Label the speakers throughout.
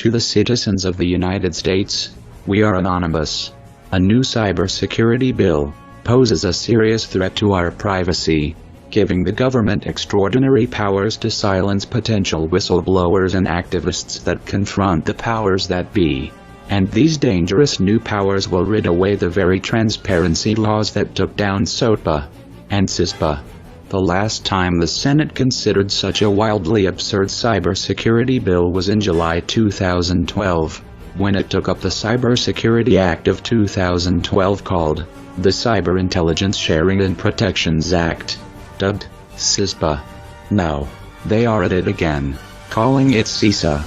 Speaker 1: To the citizens of the United States, we are anonymous. A new cybersecurity bill poses a serious threat to our privacy, giving the government extraordinary powers to silence potential whistleblowers and activists that confront the powers that be. And these dangerous new powers will rid away the very transparency laws that took down SOPA and CISPA. The last time the Senate considered such a wildly absurd cybersecurity bill was in July 2012, when it took up the Cybersecurity Act of 2012 called the Cyber Intelligence Sharing and Protections Act, dubbed CISPA. Now, they are at it again, calling it Cisa,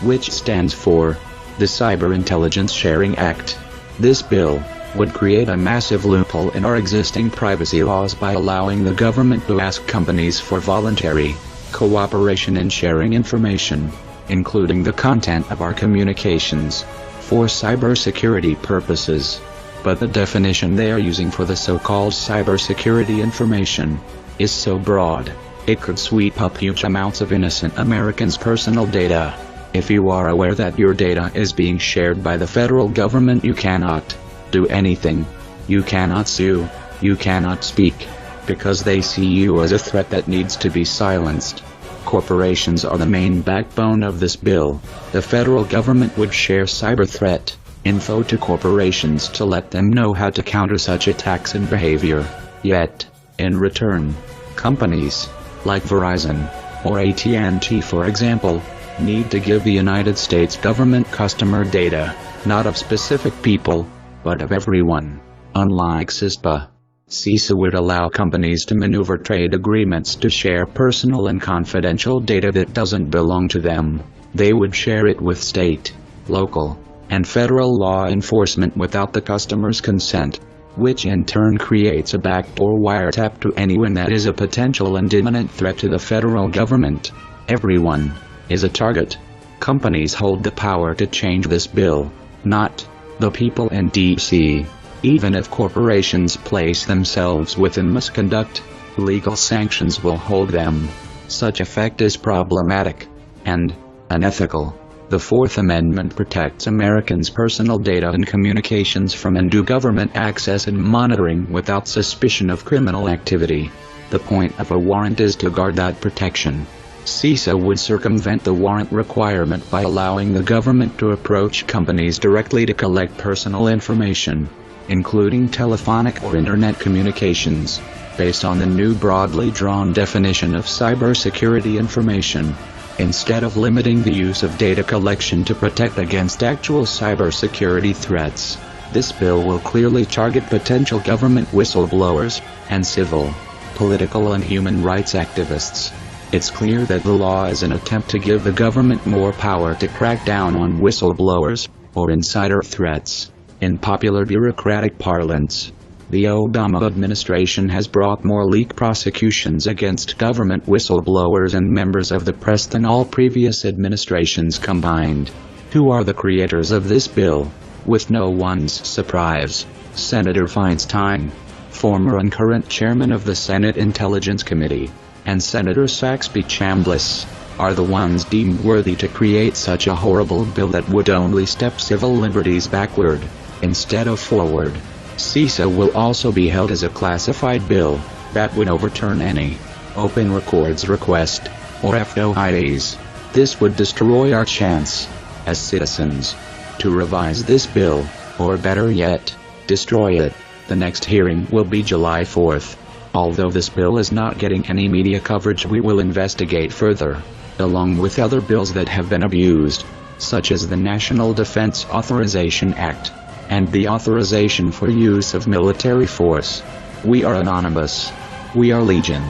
Speaker 1: which stands for the Cyber Intelligence Sharing Act. This bill would create a massive loophole in our existing privacy laws by allowing the government to ask companies for voluntary cooperation in sharing information, including the content of our communications, for cybersecurity purposes. But the definition they are using for the so-called cybersecurity information is so broad, it could sweep up huge amounts of innocent Americans' personal data. If you are aware that your data is being shared by the federal government, you cannot do anything. You cannot sue. You cannot speak, because they see you as a threat that needs to be silenced. Corporations are the main backbone of this bill. The federal government would share cyber threat info to corporations to let them know how to counter such attacks and behavior. Yet, in return, companies like Verizon or AT&T, for example, need to give the United States government customer data, not of specific people, but of everyone. Unlike CISPA, Cisa would allow companies to maneuver trade agreements to share personal and confidential data that doesn't belong to them. They would share it with state, local, and federal law enforcement without the customer's consent, which in turn creates a backdoor wiretap to anyone that is a potential and imminent threat to the federal government. Everyone is a target. Companies hold the power to change this bill, not the people in D.C. Even if corporations place themselves within misconduct, legal sanctions will hold them. Such effect is problematic and unethical. The Fourth Amendment protects Americans' personal data and communications from undue government access and monitoring without suspicion of criminal activity. The point of a warrant is to guard that protection. Cisa would circumvent the warrant requirement by allowing the government to approach companies directly to collect personal information, including telephonic or internet communications, based on the new broadly drawn definition of cybersecurity information. Instead of limiting the use of data collection to protect against actual cybersecurity threats, this bill will clearly target potential government whistleblowers and civil, political and human rights activists. It's clear that the law is an attempt to give the government more power to crack down on whistleblowers or insider threats. In popular bureaucratic parlance, the Obama administration has brought more leak prosecutions against government whistleblowers and members of the press than all previous administrations combined. Who are the creators of this bill? With no one's surprise, Senator Feinstein, former and current chairman of the Senate Intelligence Committee, and Senator Saxby Chambliss, are the ones deemed worthy to create such a horrible bill that would only step civil liberties backward, instead of forward. Cisa will also be held as a classified bill that would overturn any open records request or FOIAs. This would destroy our chance, as citizens, to revise this bill, or better yet, destroy it. The next hearing will be July 4th. Although this bill is not getting any media coverage, we will investigate further, along with other bills that have been abused, such as the National Defense Authorization Act, and the authorization for use of military force. We are anonymous. We are legion.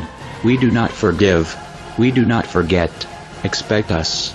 Speaker 1: We do not forgive. We do not forget. Expect us.